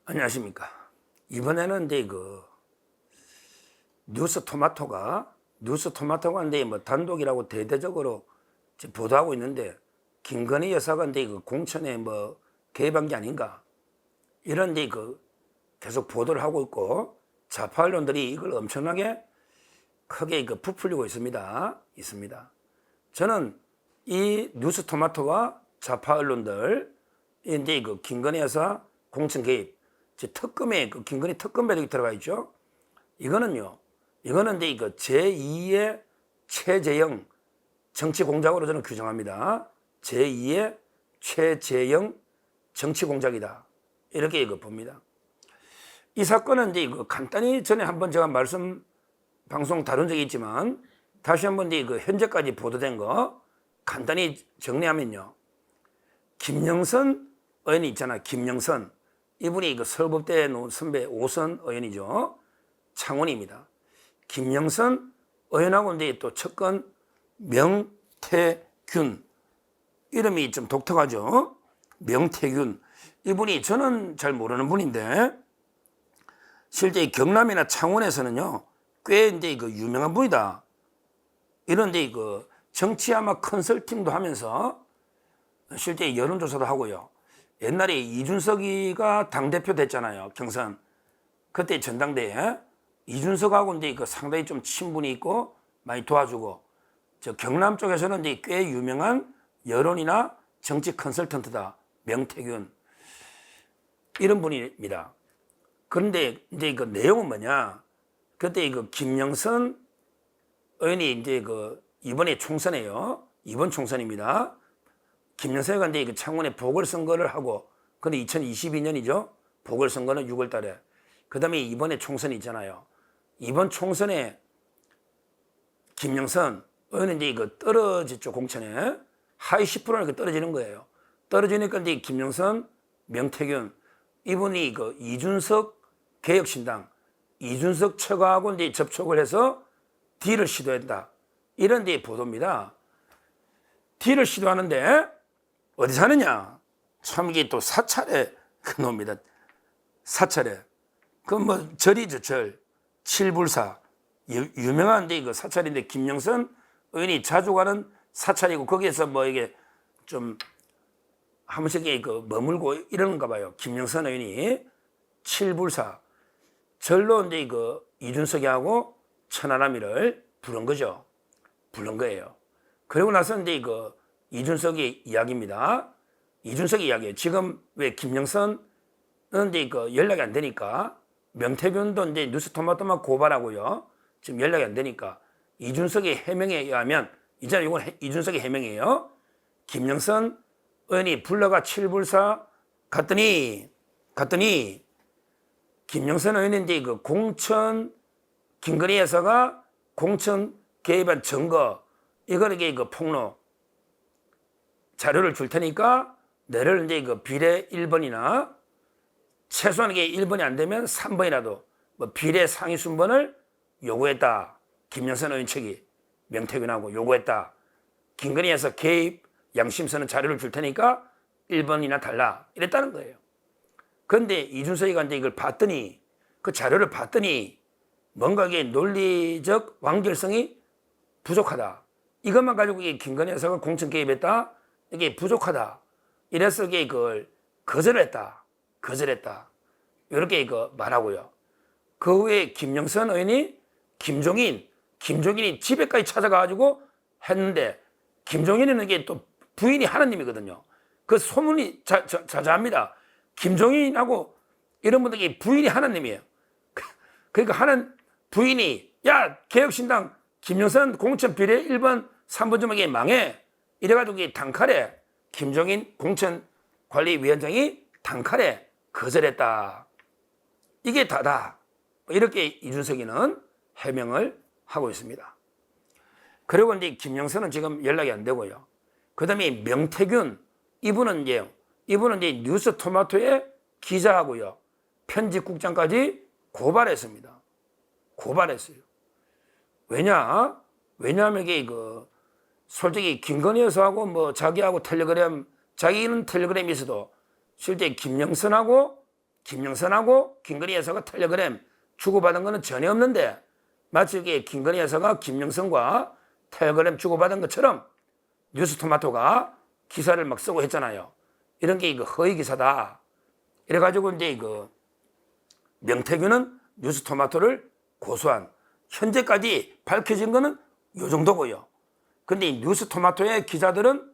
안녕하십니까. 이번에는 이제 뉴스토마토가 이제 뭐 단독이라고 대대적으로 보도하고 있는데, 김건희 여사가 이제 공천에 뭐 개입한 게 아닌가, 이런 이제 계속 보도를 하고 있고, 좌파 언론들이 이걸 엄청나게 크게 부풀리고 있습니다. 저는 이 뉴스토마토와 좌파 언론들, 이제 김건희 여사 공천 개입, 특검에 김건희 특검 배력이 들어가 있죠. 이거는 이제 제2의 최재형 정치 공작으로 저는 규정합니다. 제2의 최재형 정치 공작이다, 이렇게 봅니다. 이 사건은 이제 간단히 전에 한번 제가 방송 다룬 적이 있지만, 다시 한번 이제 현재까지 보도된 거 간단히 정리하면요. 김영선 의원이 있잖아요. 김영선. 이분이 서울법대 선배 5선 의원이죠. 창원입니다. 김영선 의원하고 이제 또 측근 명태균. 이름이 좀 독특하죠. 명태균. 이분이 저는 잘 모르는 분인데, 실제 경남이나 창원에서는요, 꽤 이제 유명한 분이다. 이런데 정치 아마 컨설팅도 하면서 실제 여론조사도 하고요. 옛날에 이준석이가 당대표 됐잖아요. 경선. 그때 전당대회에 이준석하고 이제 상당히 좀 친분이 있고 많이 도와주고, 저 경남 쪽에서는 이제 꽤 유명한 여론이나 정치 컨설턴트다. 명태균. 이런 분입니다. 그런데 이제 내용은 뭐냐. 그때 김영선 의원이 이제 이번에 총선이에요. 이번 총선입니다. 김영선이가 이제 창원에 보궐선거를 하고, 근데 2022년이죠. 보궐선거는 6월 달에. 그 다음에 이번에 총선이 있잖아요. 이번 총선에 김영선 의원은 이제 떨어졌죠. 공천에. 하위 10%는 떨어지는 거예요. 떨어지니까 이제 김영선, 명태균, 이분이 이준석 개혁신당, 이준석 처가하고 이제 접촉을 해서 딜을 시도했다. 이런 데 보도입니다. 딜을 시도하는데 어디 사느냐? 참 이게 또 사찰에 놈입니다. 사찰에. 절이죠, 절. 칠불사. 유명한 데 사찰인데, 김영선 의원이 자주 가는 사찰이고, 거기에서 뭐 이게 좀 한 번씩 머물고 이러는가 봐요. 김영선 의원이 칠불사. 절로 이제 이준석이하고 천하람이를 부른 거죠. 부른 거예요. 그리고 나서 이제 이준석의 이야기입니다. 이준석의 이야기예요. 지금 왜 김영선은 이제 연락이 안 되니까, 명태균도 이제 뉴스토마토만 고발하고요. 지금 연락이 안 되니까 이준석의 해명에 의하면, 이제는 이건 이준석의 해명이에요. 김영선 의원이 불러가 칠불사 갔더니 김영선 의원이 이제 공천, 김건희 여사가 공천 개입한 증거, 이거는 폭로 자료를 줄 테니까 너를 이제 비례 1번이나 최소한 이게 1번이 안 되면 3번이라도 뭐 비례 상위 순번을 요구했다. 김영선 의원 측이 명태균하고 요구했다. 김건희 여사 개입 양심서는 자료를 줄 테니까 1번이나 달라. 이랬다는 거예요. 그런데 이준석이가 이제 이걸 봤더니, 그 자료를 봤더니 뭔가 이게 논리적 완결성이 부족하다. 이것만 가지고 김건희 여사가 공천 개입했다. 이게 부족하다. 이래서 이게 그걸 거절했다. 이렇게 말하고요. 그 후에 김영선 의원이 김종인이 집에까지 찾아가가지고 했는데, 김종인은 이게 또 부인이 하나님이거든요. 그 소문이 자자합니다. 김종인하고 이런 분들이 부인이 하나님이에요. 그러니까 부인이, 야, 개혁신당 김영선 공천 비례 1번 3번 주먹이 망해. 이래가지고 단칼에 김종인 공천관리위원장이 단칼에 거절했다. 이게 다다. 이렇게 이준석이는 해명을 하고 있습니다. 그리고 이제 김영선은 지금 연락이 안 되고요. 그 다음에 명태균, 이분은 이제 뉴스토마토의 기자하고요, 편집국장까지 고발했습니다. 고발했어요. 왜냐하면 이게 솔직히 김건희 여사하고 뭐 자기하고 자기는 텔레그램이 있어도 실제 김영선하고 김영선하고 김건희 여사가 텔레그램 주고받은 거는 전혀 없는데 마치 이게 김건희 여사가 김영선과 텔레그램 주고받은 것처럼 뉴스토마토가 기사를 막 쓰고 했잖아요. 이런 게 이거 허위 기사다. 이래가지고 이제 이거 명태균은 뉴스토마토를 고소한, 현재까지 밝혀진 거는 요 정도고요. 근데 이 뉴스토마토의 기자들은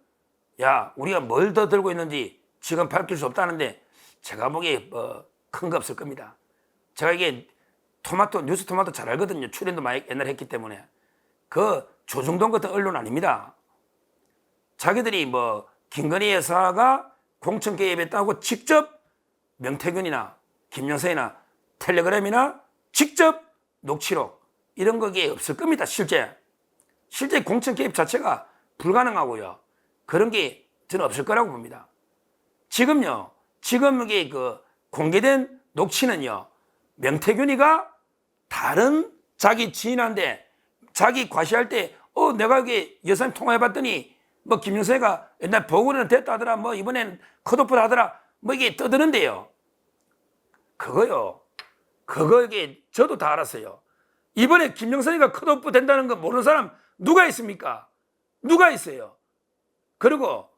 야, 우리가 뭘 더 들고 있는지 지금 밝힐 수 없다는데 제가 보기에 뭐 큰 거 없을 겁니다. 제가 이게 뉴스토마토 잘 알거든요. 출연도 많이 옛날에 했기 때문에. 그 조중동 같은 언론 아닙니다. 자기들이 뭐 김건희 여사가 공천 개입했다고 직접 명태균이나 김영선이나 텔레그램이나 직접 녹취록 이런 거기에 없을 겁니다. 실제 공천 개입 자체가 불가능하고요. 그런 게 저는 없을 거라고 봅니다. 지금 이게 그 공개된 녹취는요, 명태균이가 다른 자기 지인한테 자기 과시할 때, 내가 이게 여사님 통화해봤더니 뭐 김영선이가 옛날 보고는 됐다 하더라, 뭐 이번엔 컷오프를 하더라, 뭐 이게 떠드는데요. 그거 이게 저도 다 알았어요. 이번에 김영선이가 컷오프 된다는 거 모르는 사람 누가 있습니까? 누가 있어요? 그리고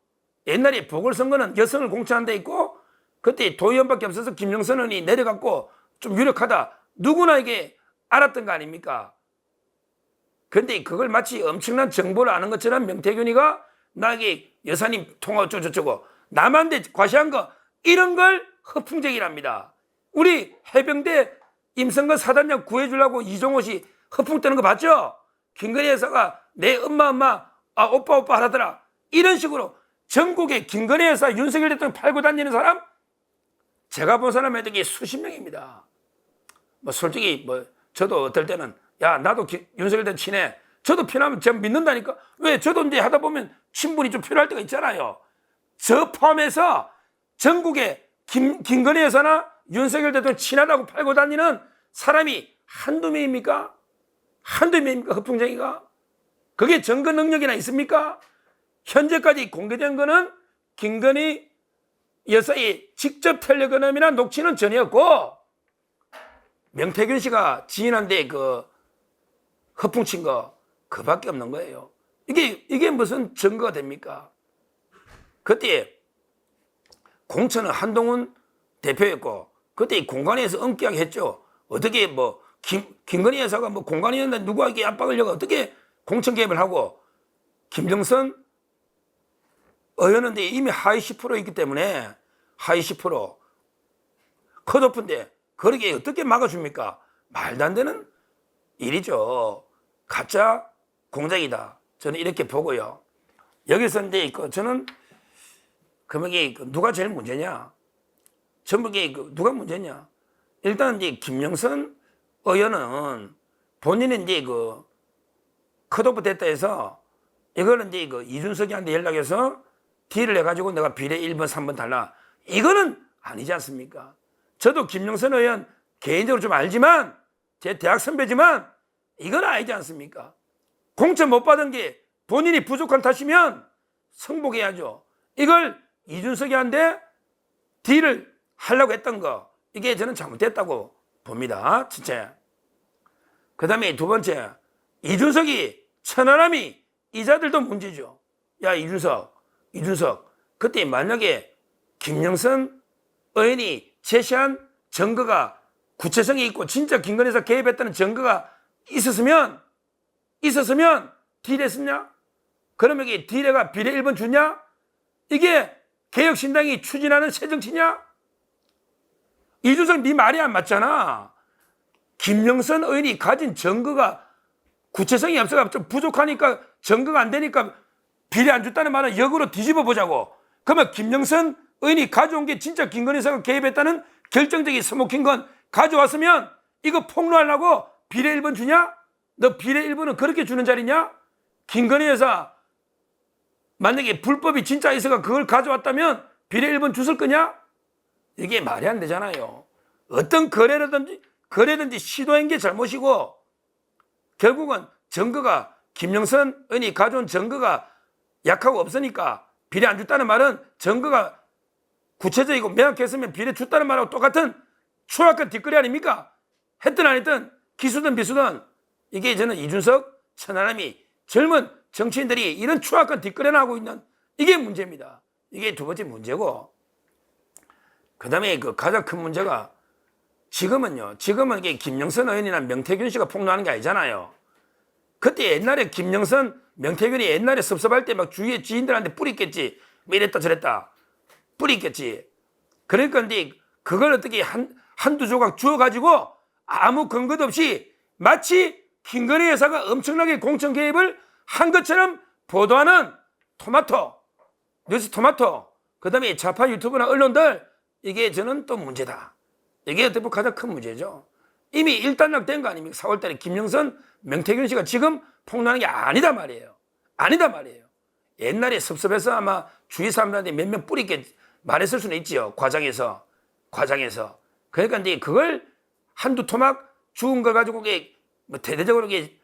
옛날에 보궐선거는 여성을 공천한 데 있고 그때 도의원밖에 없어서 김영선 의원이 내려갔고 좀 유력하다. 누구나 이게 알았던 거 아닙니까? 근데 그걸 마치 엄청난 정보를 아는 것처럼 명태균이가 나에게 여사님 통화 어쩌고저쩌고 남한테 과시한 거 이런 걸 허풍쟁이랍니다. 우리 해병대 임성근 사단장 구해주려고 이종호 씨 허풍 뜨는 거 봤죠? 김건희 여사가 내 엄마 오빠 하라더라. 이런 식으로 전국에 김건희 여사 윤석열 대통령 팔고 다니는 사람 제가 본 사람 애들이 수십 명입니다. 뭐 솔직히 뭐 저도 어떨 때는 야 나도 윤석열 대통령 친해. 저도 필요하면 제가 믿는다니까. 왜 저도 이제 하다 보면 친분이 좀 필요할 때가 있잖아요. 저 포함해서 전국에 김건희 여사나 윤석열 대통령 친하다고 팔고 다니는 사람이 한두 명입니까? 허풍쟁이가? 그게 증거 능력이나 있습니까? 현재까지 공개된 거는 김건희 여사의 직접 텔레그램이나 녹취는 전이었고 명태균 씨가 지인한테 그 허풍친 거 그밖에 없는 거예요. 이게 무슨 증거가 됩니까? 그때 공천은 한동훈 대표였고 그때 공관위에서 엄격하게 했죠. 어떻게 뭐 김건희 여사가 뭐 공관위원데 누구에게 압박을 하려고 어떻게 공천 개입을 하고 김정선 의원은 이미 하위 10%있기 때문에 하위 10% 컷오프인데 그러게 어떻게 막아줍니까? 말도 안 되는 일이죠. 가짜 공작이다. 저는 이렇게 보고요. 여기서 이제 저는 그러면 누가 제일 문제냐? 전부 누가 문제냐? 일단 이제 김영선 의원은 본인은 이제 컷오프 됐다 해서 이거는 이제 이준석이한테 연락해서 딜을 해가지고 내가 비례 1번, 3번 달라. 이거는 아니지 않습니까? 저도 김영선 의원 개인적으로 좀 알지만 제 대학 선배지만 이건 아니지 않습니까? 공천 못 받은 게 본인이 부족한 탓이면 승복해야죠. 이걸 이준석이한테 딜을 하려고 했던 거 이게 저는 잘못됐다고 봅니다. 진짜. 그 다음에 두 번째 이준석이 천안함이 이자들도 문제죠. 야 이준석 그때 만약에 김영선 의원이 제시한 증거가 구체성이 있고 진짜 김건희 여사 개입했다는 증거가 있었으면 딜했었냐? 그러면 이게 딜해가 비례 1번 주냐? 이게 개혁신당이 추진하는 새정치냐? 이준석 네 말이 안 맞잖아. 김영선 의원이 가진 증거가 구체성이 없어가 좀 부족하니까 증거가 안 되니까 비례 안 줬다는 말은 역으로 뒤집어 보자고. 그러면 김영선 의원이 가져온 게 진짜 김건희 여사가 개입했다는 결정적인 스모킹 건 가져왔으면 이거 폭로하려고 비례 1번 주냐? 너 비례 1번은 그렇게 주는 자리냐? 김건희 여사 만약에 불법이 진짜 있어가 그걸 가져왔다면 비례 1번 줬을 거냐? 이게 말이 안 되잖아요. 어떤 거래든지 시도한 게 잘못이고 결국은 증거가 김영선 의원이 가져온 증거가 약하고 없으니까 비례 안 줬다는 말은 증거가 구체적이고 명확했으면 비례 줬다는 말하고 똑같은 추악한 뒷거리 아닙니까? 했든 안 했든 기수든 비수든 이게 저는 이준석, 천하람이 젊은 정치인들이 이런 추악한 뒷거래를 하고 있는 이게 문제입니다. 이게 두 번째 문제고, 그 다음에 그 가장 큰 문제가 지금은 이게 김영선 의원이나 명태균 씨가 폭로하는 게 아니잖아요. 그때 옛날에 김영선, 명태균이 옛날에 섭섭할 때 막 주위에 지인들한테 뿌리겠지. 뭐 이랬다 저랬다. 뿌리겠지. 그러니까 근데 그걸 어떻게 한두 조각 주워가지고 아무 근거도 없이 마치 김건희 여사가 엄청나게 공천 개입을 한 것처럼 보도하는 뉴스 토마토, 그 다음에 좌파 유튜브나 언론들, 이게 저는 또 문제다. 이게 어떻게 보면 가장 큰 문제죠. 이미 일단락된 거 아닙니까? 4월달에 김영선, 명태균 씨가 지금 폭로하는 게 아니다 말이에요. 아니다 말이에요. 옛날에 섭섭해서 아마 주위 사람들한테 몇 명 뿌리게 말했을 수는 있지요. 과장에서. 그러니까 이제 그걸 한두 토막 주운 걸 가지고 이게 뭐 대대적으로 이게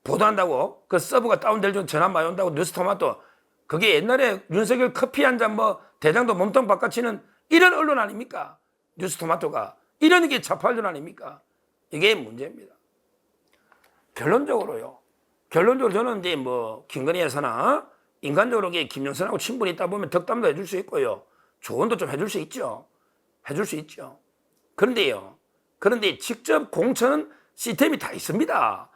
보도한다고, 그 서버가 다운될 좀 전화 많이 온다고 뉴스토마토, 그게 옛날에 윤석열 커피 한 잔 뭐 대장도 몸통 바꿔치는 이런 언론 아닙니까? 뉴스토마토가 이런 게 좌파 언론 아닙니까? 이게 문제입니다. 결론적으로 저는 이제 뭐 김건희 여사나 인간적으로 김영선하고 친분이 있다 보면 덕담도 해줄 수 있고요, 조언도 좀 해줄 수 있죠. 그런데 직접 공천 시스템이 다 있습니다.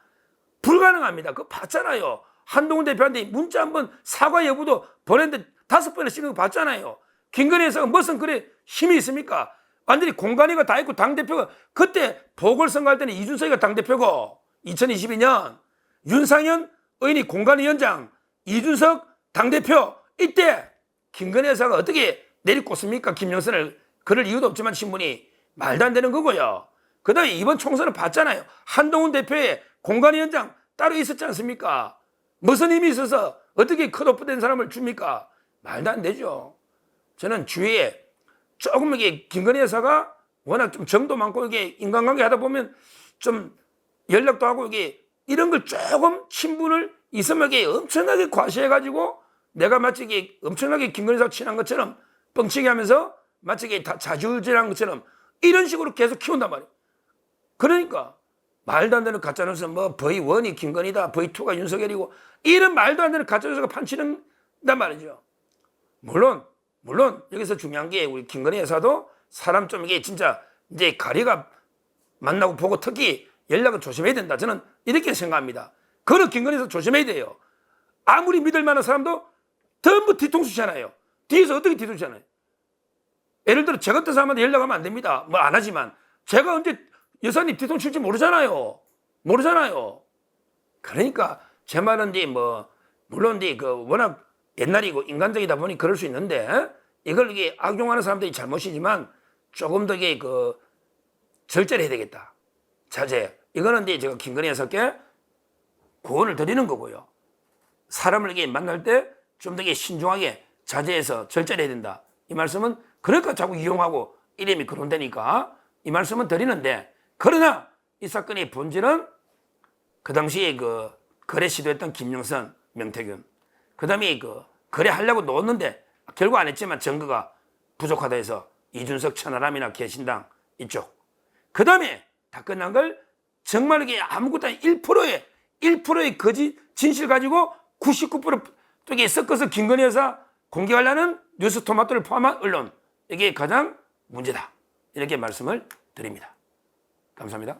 불가능합니다. 그거 봤잖아요. 한동훈 대표한테 문자 한번 사과 여부도 보냈는데 5번이나 씌는 거 봤잖아요. 김건희 여사가 무슨 그래 힘이 있습니까? 완전히 공간이가 다 있고, 당대표가 그때 보궐선거 할 때는 이준석이가 당대표고, 2022년 윤상현 의원이 공관위원장, 이준석 당대표, 이때 김건희 여사가 어떻게 내리꽂습니까? 김영선을. 그럴 이유도 없지만 신분이 말도 안 되는 거고요. 그 다음에 이번 총선을 봤잖아요. 한동훈 대표의 공관위원장 따로 있었지 않습니까? 무슨 힘이 있어서 어떻게 컷오프된 사람을 줍니까? 말도 안 되죠. 저는 주위에 조금 이게 김건희 여사가 워낙 좀 정도 많고 이게 인간관계 하다 보면 좀 연락도 하고 이게 이런 걸 조금 친분을 있으면 이게 엄청나게 과시해가지고 내가 마치 이게 엄청나게 김건희 여사 친한 것처럼 뻥치게 하면서 마치 이게 다 자주질한 것처럼 이런 식으로 계속 키운단 말이에요. 그러니까 말도 안 되는 가짜뉴스, 뭐 V1이 김건희다, V2가 윤석열이고, 이런 말도 안 되는 가짜뉴스가 판치는단 말이죠. 물론 여기서 중요한 게 우리 김건희 여사도 사람 좀 이게 진짜 이제 가리가 만나고 보고 특히 연락을 조심해야 된다. 저는 이렇게 생각합니다. 그런 김건희 여사 조심해야 돼요. 아무리 믿을 만한 사람도 전부 뒤통수잖아요. 뒤에서 어떻게 뒤통수잖아요. 예를 들어 제 같은 사람한테 연락하면 안 됩니다. 뭐 안 하지만 제가 언제 여사님 뒤통수 칠지 모르잖아요. 그러니까 제 말은 이제 뭐 물론 이제 그 워낙 옛날이고 인간적이다 보니 그럴 수 있는데, 이걸 이게 악용하는 사람들이 잘못이지만 조금 더 이게 그 절제를 해야 되겠다. 자제. 이거는 이제 제가 김건희 여사께 구원을 드리는 거고요. 사람을 이게 만날 때 좀 더 신중하게 자제해서 절제를 해야 된다. 이 말씀은 그러니까 자꾸 이용하고 이름이 거론되니까 이 말씀은 드리는데, 그러나 이 사건의 본질은 그 당시에 그 거래 시도했던 김영선, 명태균, 그 다음에 그 거래하려고 놓았는데 결국 안 했지만 증거가 부족하다 해서 이준석, 천하람이나 개신당 이쪽, 그 다음에 다 끝난 걸 정말 이게 아무것도 아닌 1%의 거짓 진실 가지고 99% 또 이게 섞어서 김건희 여사 공개하려는 뉴스 토마토를 포함한 언론, 이게 가장 문제다. 이렇게 말씀을 드립니다. 감사합니다.